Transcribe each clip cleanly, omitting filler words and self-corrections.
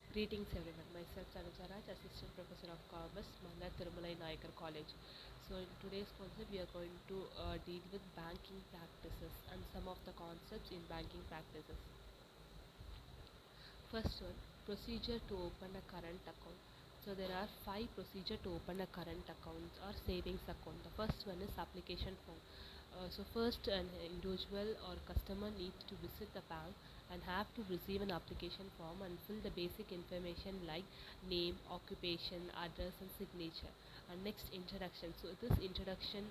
Greetings everyone. Myself Tanuja Raj, Assistant Professor of Commerce, Manga Thirumalai Nayakar College. So in today's concept, we are going to deal with banking practices and some of the concepts in banking practices. First one, procedure to open a current account. So there are 5 procedure to open a current account or savings account. The first one is application form. So first, an individual or customer needs to visit the bank and have to receive an application form and fill the basic information like name, occupation, address and signature. And next, introduction. So this introduction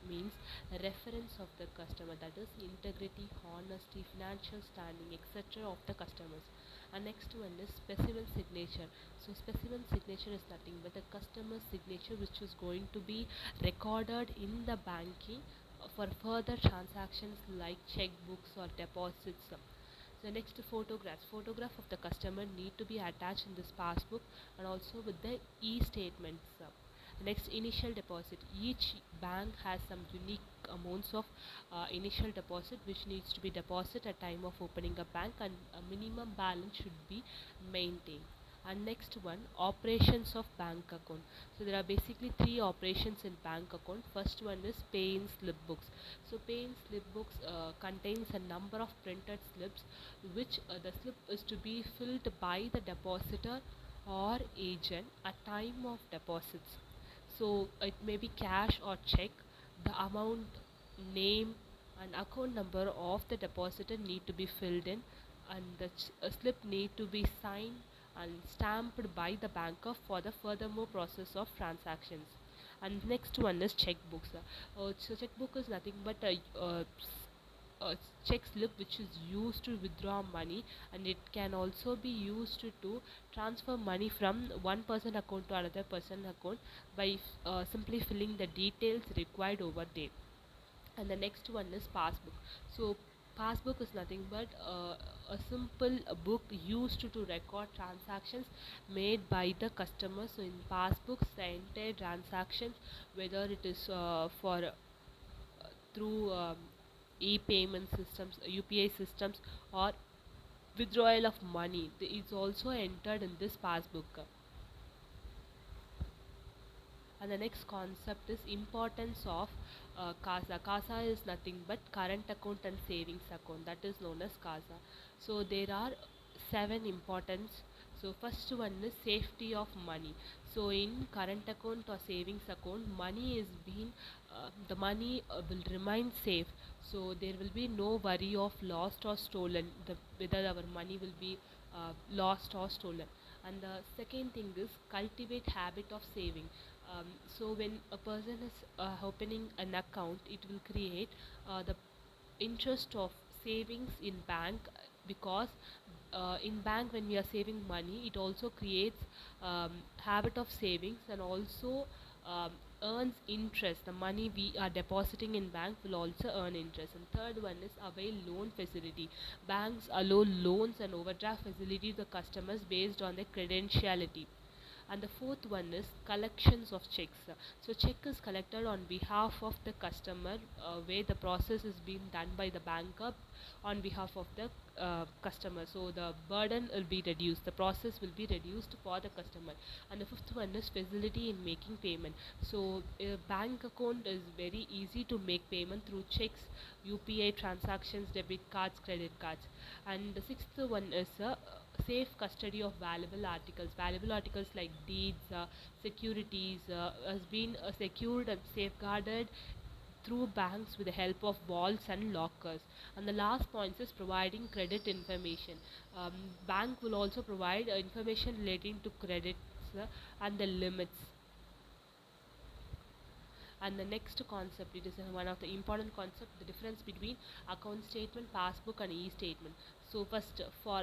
means a reference of the customer, that is integrity, honesty, financial standing, etc. of the customers. And next one is specimen signature. So specimen signature is nothing but the customer's signature which is going to be recorded in the banking for further transactions like checkbooks or deposits. So next, photograph of the customer need to be attached in this passbook and also with the e-statements. Next, initial deposit. Each bank has some unique amounts of initial deposit which needs to be deposited at time of opening a bank, and a minimum balance should be maintained. And next one, operations of bank account. So there are basically 3 operations in bank account. First one is pay in slip books. So pay in slip books contains a number of printed slips which the slip is to be filled by the depositor or agent at time of deposits. So it may be cash or check. The amount, name and account number of the depositor need to be filled in, and the slip need to be signed and stamped by the banker for the furthermore process of transactions. And next one is checkbooks. So checkbook is nothing but a check slip which is used to withdraw money, and it can also be used to transfer money from one person account to another person account by simply filling the details required over there. And the next one is passbook. So passbook is nothing but a simple book used to record transactions made by the customer. So in passbooks, the entire transactions, whether it is for through e-payment systems, UPI systems, or withdrawal of money, is also entered in this passbook. And the next concept is importance of CASA. CASA is nothing but current account and savings account, that is known as CASA. So there are 7 importance. So first one is safety of money. So in current account or savings account, money is being the money will remain safe. So there will be no worry of lost or stolen, whether our money will be lost or stolen. And the second thing is cultivate habit of saving. So when a person is opening an account, it will create the interest of savings in bank, because in bank when we are saving money, it also creates habit of savings and also um, earns interest. The money we are depositing in bank will also earn interest. And third one is avail loan facility. Banks allow loans and overdraft facility to customers based on their credentiality. And the fourth one is collections of checks. So check is collected on behalf of the customer, where the process is being done by the banker on behalf of the customer. So the burden will be reduced, the process will be reduced for the customer. And the fifth one is facility in making payment. So a bank account is very easy to make payment through checks, UPI transactions, debit cards, credit cards. And the sixth one is safe custody of valuable articles. Valuable articles like deeds, securities has been secured and safeguarded through banks with the help of vaults and lockers. And the last point is providing credit information. Bank will also provide information relating to credits and the limits. And the next concept, it is one of the important concept, the difference between account statement, passbook and e-statement. So first, for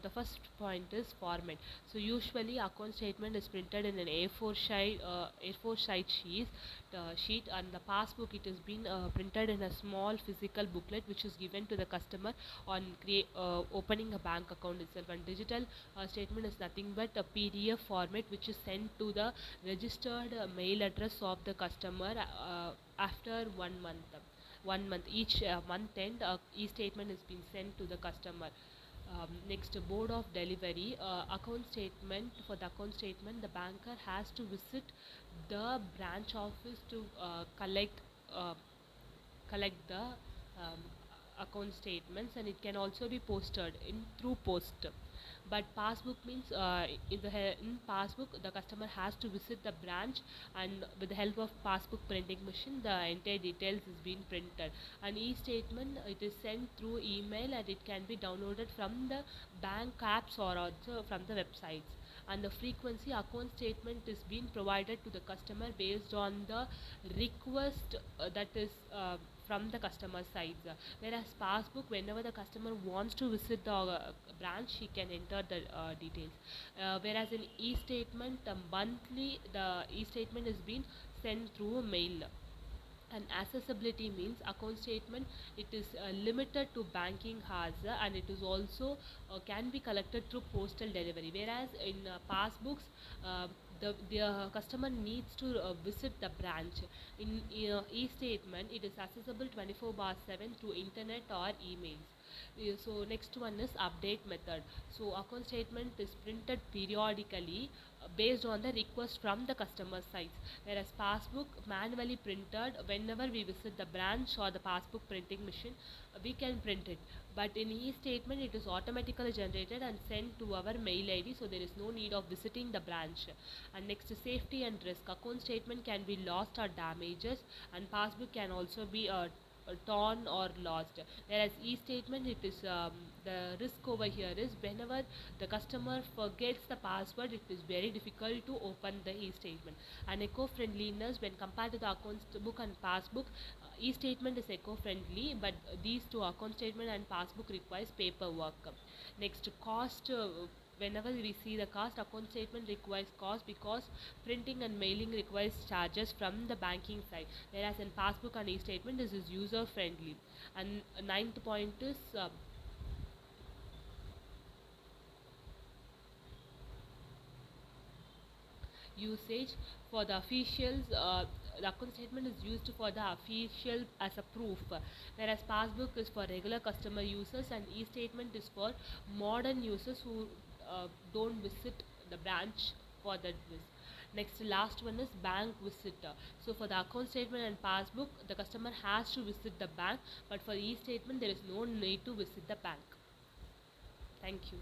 the first point is format. So usually account statement is printed in an A4 size sheet, and the passbook, it has been printed in a small physical booklet which is given to the customer on opening a bank account itself. And digital statement is nothing but a PDF format which is sent to the registered mail address of the customer after 1 month. 1 month each month end, e-statement is being sent to the customer. Next, board of delivery account statement. For the account statement, the banker has to visit the branch office to uh, collect the account statements, and it can also be posted in through post. But passbook means in passbook the customer has to visit the branch, and with the help of passbook printing machine the entire details is being printed. An e-statement, it is sent through email, and it can be downloaded from the bank apps or also from the websites. And the frequency, account statement is being provided to the customer based on the request that is from the customer side. Whereas passbook, whenever the customer wants to visit the branch, he can enter the details. Whereas in e-statement, monthly the e-statement is being sent through mail. And accessibility means account statement, it is limited to banking hours, and it is also can be collected through postal delivery. Whereas in passbooks, uh, the customer needs to visit the branch. In e-statement, it is accessible 24/7 through internet or emails. So next one is update method. So account statement is printed periodically based on the request from the customer side, whereas passbook manually printed whenever we visit the branch or the passbook printing machine, we can print it. But in e-statement, it is automatically generated and sent to our mail ID, so there is no need of visiting the branch. And next, safety and risk. Account statement can be lost or damages, and passbook can also be torn or lost. Whereas e-statement, it is the risk over here is whenever the customer forgets the password, it is very difficult to open the e-statement. And eco-friendliness, when compared to the account book and passbook, e-statement is eco-friendly, but these two, account statement and passbook, requires paperwork. Next, cost. Whenever we see the cost, account statement requires cost because printing and mailing requires charges from the banking side, whereas in passbook and e-statement this is user friendly. And ninth point is usage. For the officials, the account statement is used for the official as a proof, whereas passbook is for regular customer users, and e-statement is for modern users who don't visit the branch for that this. Next, last one is bank visitor. So for the account statement and passbook, the customer has to visit the bank, but for e-statement there is no need to visit the bank. Thank you.